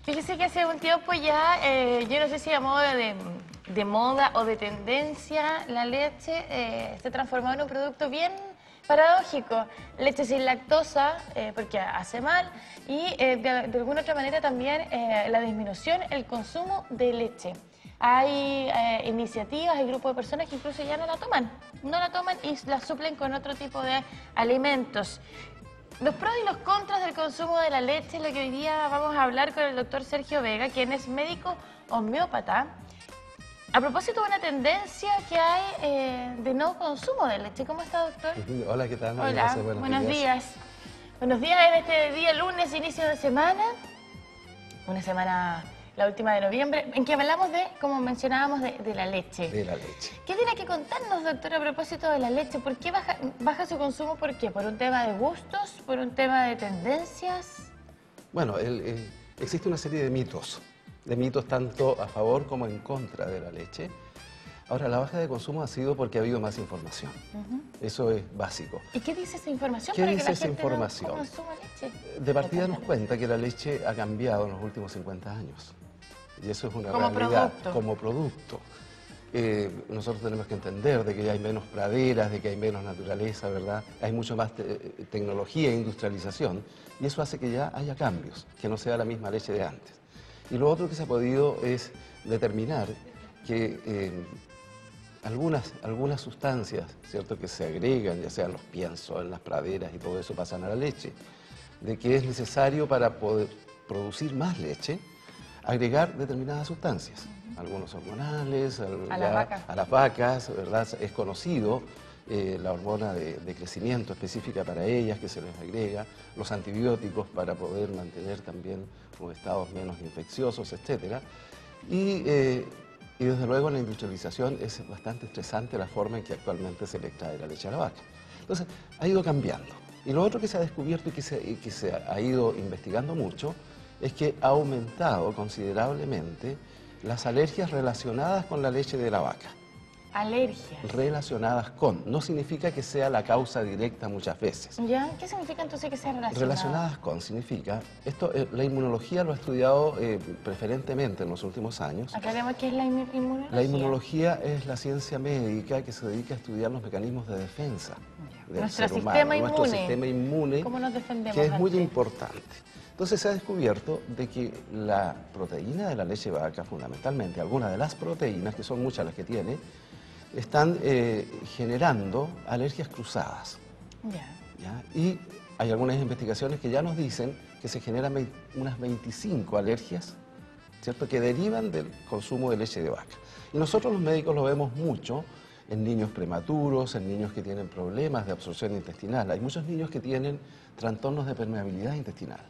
Fíjese que hace un tiempo ya, yo no sé si a modo de moda o de tendencia, la leche se transformó en un producto bien paradójico. Leche sin lactosa, porque hace mal, y de alguna otra manera también la disminución, el consumo de leche. Hay iniciativas, hay grupos de personas que incluso ya no la toman y la suplen con otro tipo de alimentos. Los pros y los contras del consumo de la leche es lo que hoy día vamos a hablar con el doctor Sergio Vega, quien es médico homeópata. A propósito de una tendencia que hay de no consumo de leche. ¿Cómo está, doctor? Hola, ¿qué tal? Hola, buenos días. Buenos días en este día lunes, inicio de semana. Una semana, la última de noviembre, en que hablamos de, como mencionábamos, de la leche. De la leche. ¿Qué tiene que contarnos, doctor, a propósito de la leche? ¿Por qué baja su consumo? ¿Por qué? ¿Por un tema de gustos? ¿Por un tema de tendencias? Bueno, existe una serie de mitos tanto a favor como en contra de la leche. Ahora, la baja de consumo ha sido porque ha habido más información. Eso es básico. ¿Y qué dice esa información? ¿Qué para dice que la esa gente información? no consuma leche? De partida nos cuenta que la leche ha cambiado en los últimos 50 años. Y eso es una Como realidad. producto. Como producto. Nosotros tenemos que entender de que hay menos praderas, de que hay menos naturaleza, ¿verdad? Hay mucho más tecnología e industrialización. Y eso hace que ya haya cambios, que no sea la misma leche de antes. Y lo otro que se ha podido es determinar que algunas sustancias, ¿cierto?, que se agregan, ya sean los piensos, en las praderas y todo eso, pasan a la leche, de que es necesario para poder producir más leche, agregar determinadas sustancias, algunos hormonales, a las vacas, ¿verdad? Es conocido la hormona de crecimiento específica para ellas que se les agrega, los antibióticos para poder mantener también los estados menos infecciosos, etcétera. Y desde luego en la industrialización es bastante estresante la forma en que actualmente se le extrae la leche a la vaca. Entonces, ha ido cambiando. Y lo otro que se ha descubierto y que se ha ido investigando mucho es que ha aumentado considerablemente las alergias relacionadas con la leche de la vaca. Alergias. Relacionadas con. No significa que sea la causa directa muchas veces. ¿Ya? ¿Qué significa entonces que sea relacionado? Relacionadas con significa, la inmunología lo ha estudiado preferentemente en los últimos años. Aclaremos qué es la inmunología. La inmunología es la ciencia médica que se dedica a estudiar los mecanismos de defensa del ser humano, nuestro sistema inmune, ¿Cómo nos defendemos que es muy ante? importante. Entonces se ha descubierto de que la proteína de la leche de vaca, fundamentalmente, algunas de las proteínas, que son muchas las que tiene, están generando alergias cruzadas. ¿Ya? Y hay algunas investigaciones que ya nos dicen que se generan unas 25 alergias, ¿cierto?, que derivan del consumo de leche de vaca. Y nosotros los médicos lo vemos mucho en niños prematuros, en niños que tienen problemas de absorción intestinal. Hay muchos niños que tienen trastornos de permeabilidad intestinal.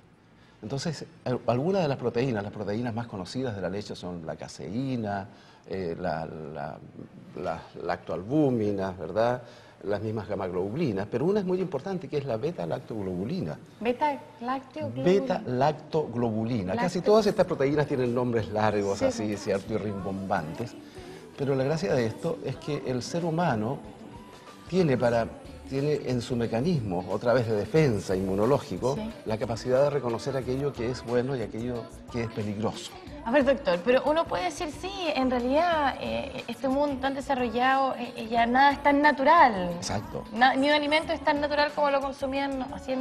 Entonces, algunas de las proteínas más conocidas de la leche son la caseína, las lactoalbúminas, ¿verdad?, las mismas gamaglobulinas, pero una es muy importante que es la beta-lactoglobulina. Beta-lactoglobulina. Casi todas estas proteínas tienen nombres largos, sí, así, ¿cierto?, y rimbombantes. Pero la gracia de esto es que el ser humano tiene en su mecanismo, otra vez de defensa inmunológico, sí, la capacidad de reconocer aquello que es bueno y aquello que es peligroso. A ver, doctor, pero uno puede decir, sí, en realidad este mundo tan desarrollado ya nada es tan natural. Exacto. Ni un alimento es tan natural como lo consumían hace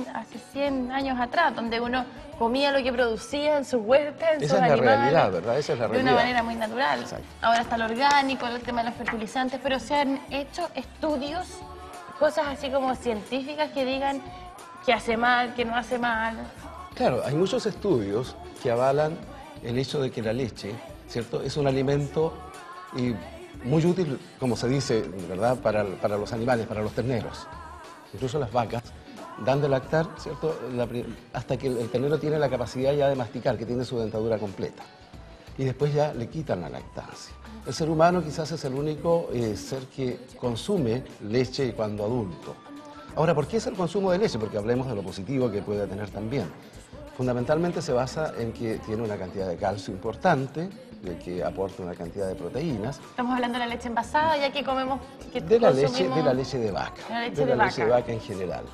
100 años atrás, donde uno comía lo que producía en sus huertas, en sus animales. Esa es la realidad, ¿verdad? Esa es la realidad. De una manera muy natural. Exacto. Ahora está lo orgánico, el tema de los fertilizantes, pero se han hecho estudios, cosas así como científicas que digan que hace mal, que no hace mal. Claro, hay muchos estudios que avalan el hecho de que la leche, ¿cierto?, es un alimento muy útil, como se dice, ¿verdad?, para los animales, para los terneros. Incluso las vacas dan de lactar, ¿cierto?, hasta que el ternero tiene la capacidad ya de masticar, que tiene su dentadura completa. Y después ya le quitan la lactancia. El ser humano quizás es el único ser que consume leche cuando adulto. Ahora, ¿por qué es el consumo de leche? Porque hablemos de lo positivo que puede tener también. Fundamentalmente se basa en que tiene una cantidad de calcio importante, de que aporta una cantidad de proteínas. Estamos hablando de la leche envasada, ya que comemos... De la leche de vaca. De la leche de vaca en general.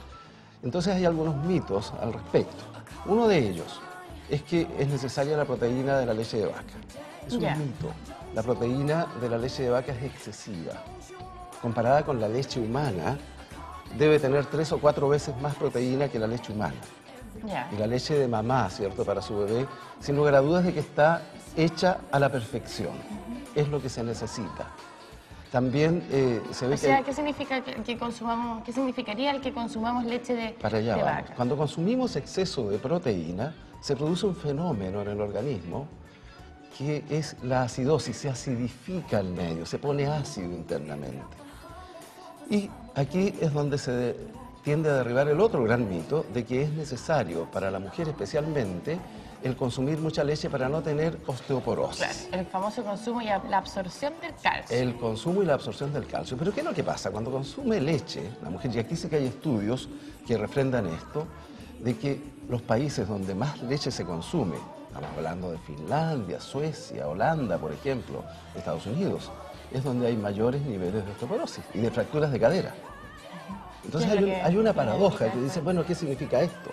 Entonces hay algunos mitos al respecto. Uno de ellos es que es necesaria la proteína de la leche de vaca. Es un mito. La proteína de la leche de vaca es excesiva. Comparada con la leche humana, debe tener 3 o 4 veces más proteína que la leche humana. Y la leche de mamá, ¿cierto?, para su bebé, sin lugar a dudas de que está hecha a la perfección. Es lo que se necesita. También se ve que... ¿qué significa que consumamos, qué significaría el que consumamos leche de vaca? Cuando consumimos exceso de proteína, se produce un fenómeno en el organismo que es la acidosis, se acidifica el medio, se pone ácido internamente. Y aquí es donde se tiende a derribar el otro gran mito de que es necesario para la mujer especialmente el consumir mucha leche para no tener osteoporosis. Claro, el famoso consumo y la absorción del calcio. El consumo y la absorción del calcio. Pero ¿qué es lo que pasa? Cuando consume leche, la mujer, y aquí sí que hay estudios que refrendan esto, de que los países donde más leche se consume, estamos hablando de Finlandia, Suecia, Holanda, por ejemplo, Estados Unidos, es donde hay mayores niveles de osteoporosis y de fracturas de cadera. Entonces hay una paradoja que dice, bueno, ¿qué significa esto?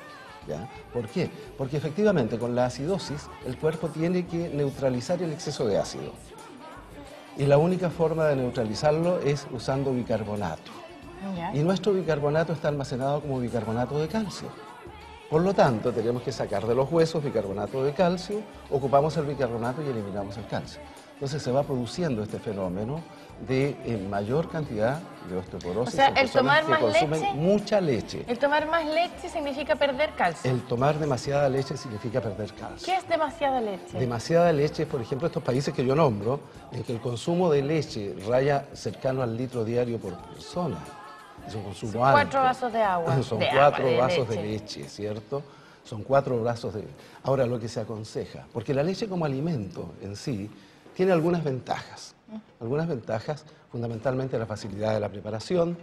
¿Ya? ¿Por qué? Porque efectivamente con la acidosis el cuerpo tiene que neutralizar el exceso de ácido. Y la única forma de neutralizarlo es usando bicarbonato. Y nuestro bicarbonato está almacenado como bicarbonato de calcio. Por lo tanto, tenemos que sacar de los huesos bicarbonato de calcio, ocupamos el bicarbonato y eliminamos el calcio. Entonces se va produciendo este fenómeno de mayor cantidad de osteoporosis. O sea, el tomar más leche, mucha leche. El tomar más leche significa perder calcio. El tomar demasiada leche significa perder calcio. ¿Qué es demasiada leche? Demasiada leche, por ejemplo, estos países que yo nombro, en que el consumo de leche raya cercano al litro diario por persona. Es un consumo alto. 4 vasos de agua. Son 4 vasos de leche, ¿cierto? Son 4 vasos de... Ahora, lo que se aconseja, porque la leche como alimento en sí tiene algunas ventajas. Algunas ventajas, fundamentalmente la facilidad de la preparación,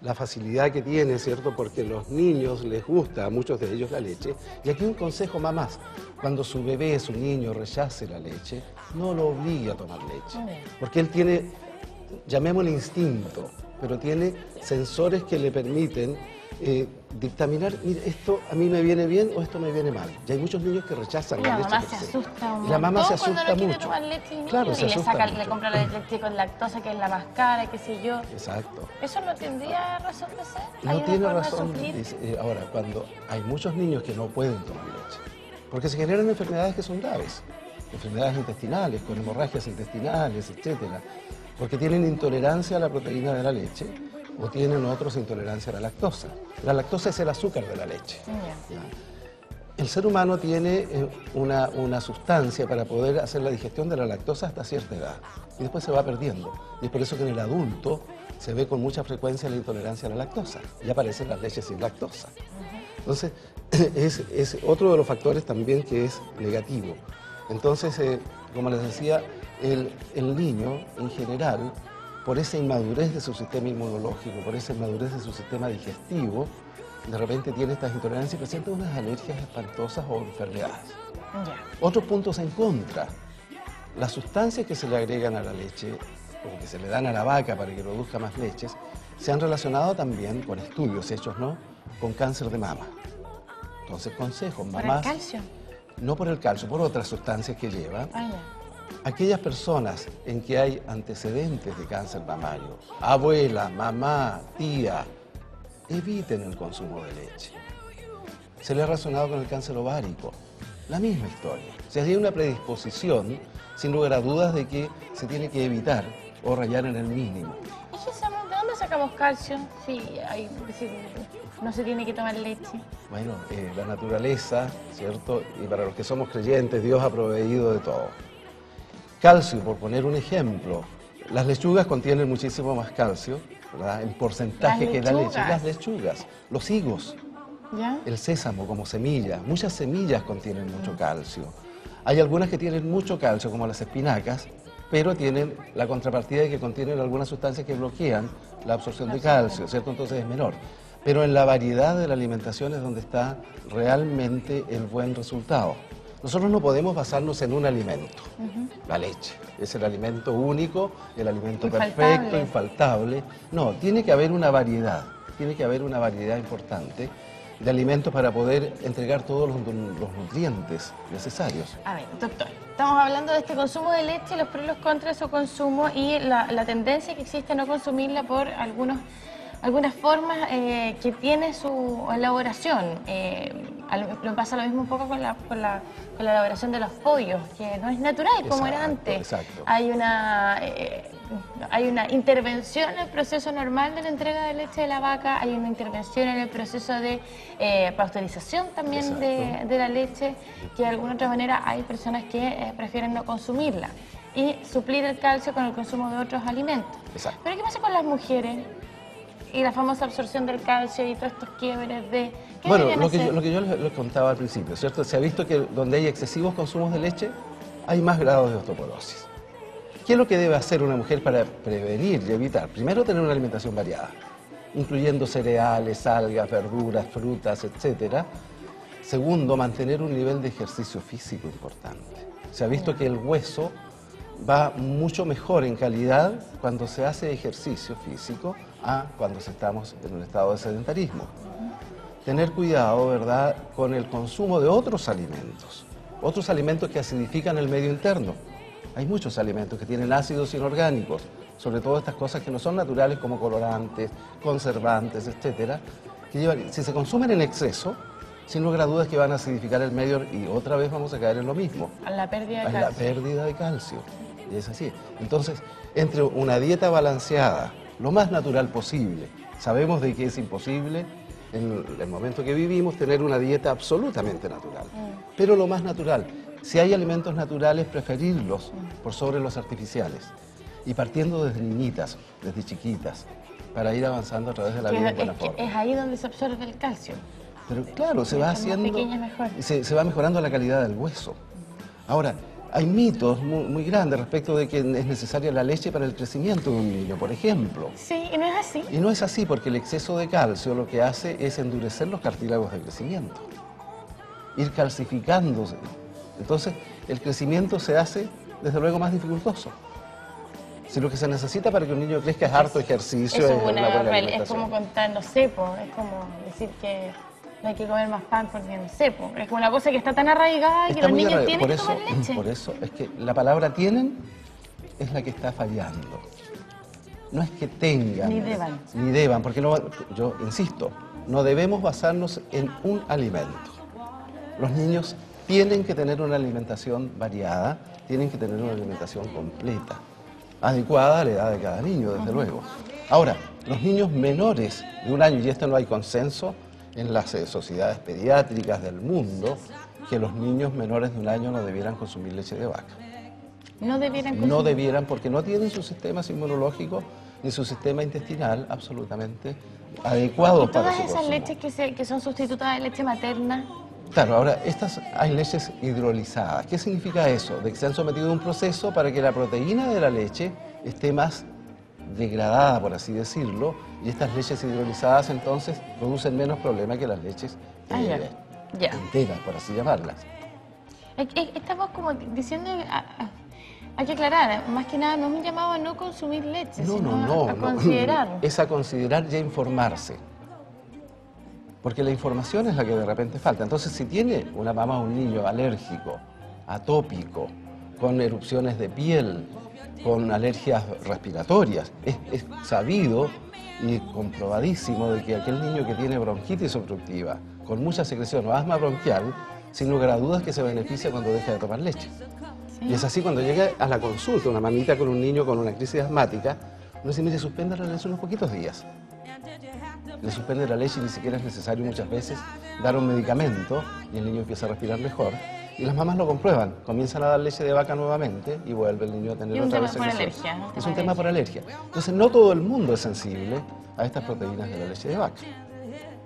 la facilidad que tiene, ¿cierto? Porque a los niños les gusta, a muchos de ellos, la leche. Y aquí un consejo, mamás: cuando su bebé, su niño, rechace la leche, no lo obligue a tomar leche. Porque él tiene, llamémosle instinto, pero tiene sensores que le permiten dictaminar, mira, esto a mí me viene bien o esto me viene mal. Y hay muchos niños que rechazan la leche. La mamá se asusta un la mamá se asusta cuando no mucho. Tomar leche Claro, se asusta mucho. Le compra la leche con lactosa, que es la más cara, qué sé yo. Exacto. ¿Eso no tendría razón de ser? No tiene razón. Ahora, cuando hay muchos niños que no pueden tomar leche, porque se generan enfermedades que son graves, enfermedades intestinales, con hemorragias intestinales, etcétera, porque tienen intolerancia a la proteína de la leche, o tienen otros intolerancia a la lactosa. La lactosa es el azúcar de la leche. El ser humano tiene una sustancia para poder hacer la digestión de la lactosa hasta cierta edad, y después se va perdiendo. Y es por eso que en el adulto se ve con mucha frecuencia la intolerancia a la lactosa, y aparecen las leches sin lactosa. Entonces, es otro de los factores también que es negativo. Entonces, como les decía, el niño en general, por esa inmadurez de su sistema inmunológico, por esa inmadurez de su sistema digestivo, de repente tiene estas intolerancias y presenta unas alergias espantosas o enfermedades. Otros puntos en contra: las sustancias que se le agregan a la leche o que se le dan a la vaca para que produzca más leches se han relacionado también con estudios hechos, ¿no?, con cáncer de mama. Entonces, consejos, mamás... ¿Por el calcio? No por el calcio, por otras sustancias que lleva. Aquellas personas en que hay antecedentes de cáncer mamario, abuela, mamá, tía, eviten el consumo de leche. Se le ha relacionado con el cáncer ovárico, la misma historia. Si hay una predisposición, sin lugar a dudas, de que se tiene que evitar o rayar en el mínimo. ¿Y ¿de dónde sacamos calcio si no se tiene que tomar leche? Bueno, la naturaleza, ¿cierto? Y para los que somos creyentes, Dios ha proveído de todo. Calcio, por poner un ejemplo, las lechugas contienen muchísimo más calcio, ¿verdad?, en porcentaje que la leche. Las lechugas, los higos, el sésamo como semilla, muchas semillas contienen mucho calcio. Hay algunas que tienen mucho calcio, como las espinacas, pero tienen la contrapartida de que contienen algunas sustancias que bloquean la absorción de calcio, ¿cierto? Entonces es menor. Pero en la variedad de la alimentación es donde está realmente el buen resultado. Nosotros no podemos basarnos en un alimento, la leche. Es el alimento único, el alimento perfecto, infaltable. No, tiene que haber una variedad importante. de alimentos para poder entregar todos los nutrientes necesarios. A ver, doctor, estamos hablando de este consumo de leche, los pros y los contras de su consumo y la tendencia que existe a no consumirla por algunas formas que tiene su elaboración. Lo pasa lo mismo un poco con la elaboración de los pollos, que no es natural como era antes. Exacto. Hay una intervención en el proceso normal de la entrega de leche de la vaca, hay una intervención en el proceso de pasteurización también de la leche, que de alguna otra manera hay personas que prefieren no consumirla y suplir el calcio con el consumo de otros alimentos. Exacto. Pero ¿qué pasa con las mujeres? Y la famosa absorción del calcio y todos estos quiebres de... Bueno, lo que yo les contaba al principio, ¿cierto? Se ha visto que donde hay excesivos consumos de leche, hay más grados de osteoporosis. ¿Qué es lo que debe hacer una mujer para prevenir y evitar? Primero, tener una alimentación variada, incluyendo cereales, algas, verduras, frutas, etc. Segundo, mantener un nivel de ejercicio físico importante. Se ha visto que el hueso va mucho mejor en calidad cuando se hace ejercicio físico a cuando estamos en un estado de sedentarismo. Tener cuidado, ¿verdad?, con el consumo de otros alimentos que acidifican el medio interno. Hay muchos alimentos que tienen ácidos inorgánicos, sobre todo estas cosas que no son naturales como colorantes, conservantes, etcétera, que si se consumen en exceso, sin lugar a dudas que van a acidificar el medio y otra vez vamos a caer en lo mismo. A la pérdida de calcio. calcio. A la pérdida de calcio. Y es así. Entonces, entre una dieta balanceada, lo más natural posible, sabemos de que es imposible en el momento que vivimos tener una dieta absolutamente natural, pero lo más natural, si hay alimentos naturales, preferirlos por sobre los artificiales y partiendo desde niñitas, desde chiquitas, para ir avanzando a través de la vida en buena forma. Es ahí donde se absorbe el calcio. Pero claro, se va haciendo, se va mejorando la calidad del hueso. Ahora, hay mitos muy grandes respecto de que es necesaria la leche para el crecimiento de un niño, por ejemplo. Sí, y no es así. Y no es así porque el exceso de calcio lo que hace es endurecer los cartílagos de crecimiento, ir calcificándose. Entonces, el crecimiento se hace, desde luego, más dificultoso. Si lo que se necesita para que un niño crezca es harto ejercicio, es una buena alimentación. Es como contar, no sé, es como decir que no hay que comer más pan porque no sé, es como una cosa que está tan arraigada que los niños tienen que tomar leche. Por eso es que la palabra tienen es la que está fallando. No es que tengan. Ni deban, porque yo insisto, no debemos basarnos en un alimento. Los niños tienen que tener una alimentación variada, tienen que tener una alimentación completa, adecuada a la edad de cada niño, desde luego. Ahora, los niños menores de un año, y esto no hay consenso en las sociedades pediátricas del mundo, que los niños menores de un año no debieran consumir leche de vaca. No debieran consumir. No debieran porque no tienen su sistema inmunológico ni su sistema intestinal absolutamente adecuado para su consumo. ¿Todas esas leches que son sustitutas de leche materna? Claro, ahora, hay leches hidrolizadas. ¿Qué significa eso? De que se han sometido a un proceso para que la proteína de la leche esté más degradada, por así decirlo, y estas leches hidrolizadas entonces producen menos problemas que las leches enteras, por así llamarlas. Estamos como diciendo, hay que aclarar, más que nada no es un llamado a no consumir leche, sino a considerar. Es a considerar y a informarse. Porque la información es la que de repente falta. Entonces, si tiene una mamá o un niño alérgico, atópico, con erupciones de piel, con alergias respiratorias, es sabido y comprobadísimo de que aquel niño que tiene bronquitis obstructiva, con mucha secreción o asma bronquial, sin lugar a dudas que se beneficia cuando deja de tomar leche. ¿Sí? Y es así cuando llega a la consulta una mamita con un niño con una crisis asmática, uno dice, mire, suspenda la leche unos poquitos días. Le suspende la leche y ni siquiera es necesario muchas veces dar un medicamento y el niño empieza a respirar mejor. Y las mamás lo comprueban, comienzan a dar leche de vaca nuevamente y vuelve el niño a tener otra vez secreción. Es un tema por alergia. Entonces no todo el mundo es sensible a estas proteínas de la leche de vaca.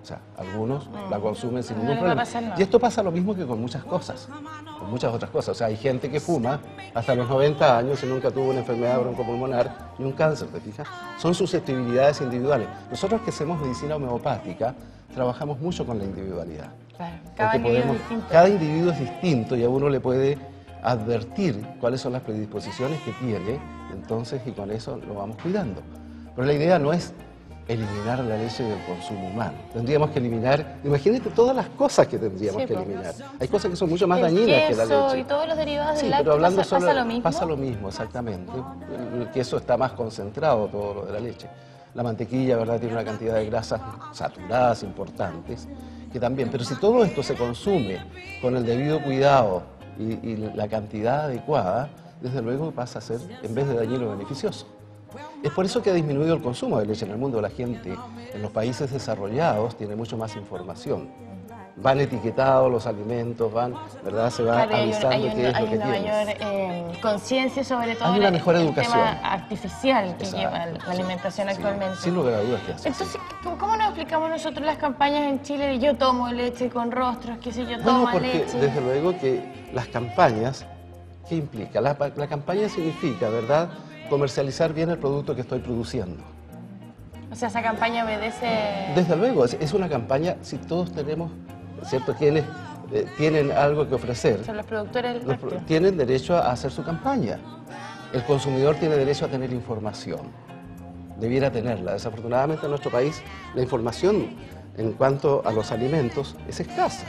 O sea, algunos la consumen sin ningún problema. Y esto pasa lo mismo que con muchas cosas, con muchas otras cosas. O sea, hay gente que fuma hasta los 90 años y nunca tuvo una enfermedad broncopulmonar ni un cáncer, ¿te fijas? Son susceptibilidades individuales. Nosotros que hacemos medicina homeopática, trabajamos mucho con la individualidad. Claro, cada individuo es distinto y a uno le puede advertir cuáles son las predisposiciones que tiene, entonces, y con eso lo vamos cuidando. Pero la idea no es eliminar la leche del consumo humano. Tendríamos que eliminar, imagínate todas las cosas que tendríamos Sí, que pues. eliminar. Hay cosas que son mucho más El dañinas que la queso leche. y todos los derivados Sí, del pero lácteo hablando pasa solo, lo mismo. pasa lo mismo, exactamente. El queso está más concentrado, todo lo de la leche. La mantequilla, ¿verdad?, tiene una cantidad de grasas saturadas importantes, que también. Pero si todo esto se consume con el debido cuidado y la cantidad adecuada, desde luego pasa a ser, en vez de dañino, beneficioso. Es por eso que ha disminuido el consumo de leche en el mundo. La gente en los países desarrollados tiene mucho más información. Van etiquetados los alimentos, ¿verdad? Se va Claro, avisando qué es lo que una tiene. mayor conciencia sobre todo Hay una mejor el educación. tema artificial que Exacto, lleva la alimentación sí, actualmente. sin lugar a dudas que así. Entonces, ¿cómo nos explicamos nosotros las campañas en Chile de yo tomo leche con rostros, qué sé yo, Bueno, toma porque leche? desde luego que las campañas, ¿qué implica? La campaña significa, ¿verdad?, comercializar bien el producto que estoy produciendo. O sea, esa campaña obedece... Desde luego, es una campaña, si todos tenemos, ¿cierto?, quienes tienen algo que ofrecer, Son los productores del lácteo. tienen derecho a hacer su campaña. El consumidor tiene derecho a tener información, debiera tenerla. Desafortunadamente en nuestro país la información en cuanto a los alimentos es escasa.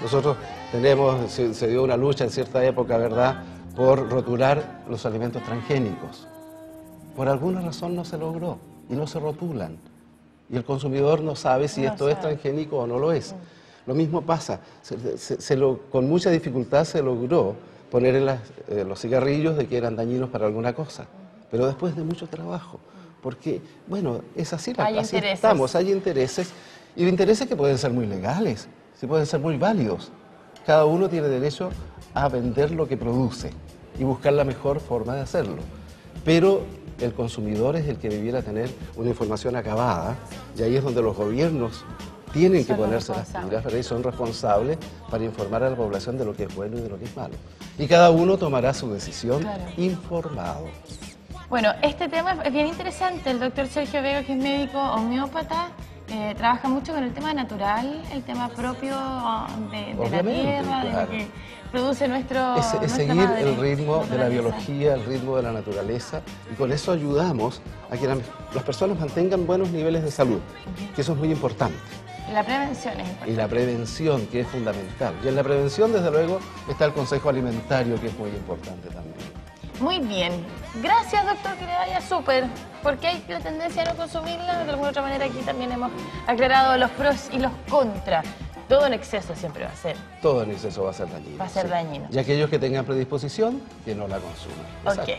Nosotros tenemos, se dio una lucha en cierta época, ¿verdad?, por rotular los alimentos transgénicos. Por alguna razón no se logró y no se rotulan. Y el consumidor no sabe si esto es transgénico o no lo es. Lo mismo pasa, con mucha dificultad se logró poner en los cigarrillos de que eran dañinos para alguna cosa, pero después de mucho trabajo, porque, bueno, es así, así estamos, hay intereses, y intereses que pueden ser muy legales, que pueden ser muy válidos. Cada uno tiene derecho a vender lo que produce y buscar la mejor forma de hacerlo, pero el consumidor es el que debiera tener una información acabada, y ahí es donde los gobiernos tienen que ponerse las pilas, ¿verdad?, y son responsables para informar a la población de lo que es bueno y de lo que es malo. Y cada uno tomará su decisión informado. Bueno, este tema es bien interesante. El doctor Sergio Vega, que es médico homeópata, trabaja mucho con el tema natural, el propio de la tierra, de lo que produce nuestra seguir madre, el ritmo de la biología, el ritmo de la naturaleza, y con eso ayudamos a que las personas mantengan buenos niveles de salud, que eso es muy importante. La prevención es importante. Y la prevención, que es fundamental. Y en la prevención, desde luego, está el consejo alimentario, que es muy importante también. Muy bien. Gracias, doctor, que le vaya súper. Porque hay la tendencia a no consumirla. De alguna otra manera aquí también hemos aclarado los pros y los contras. Todo en exceso siempre va a ser. Todo en exceso va a ser dañino. Va a ser dañino. Y aquellos que tengan predisposición, que no la consuman. Ok.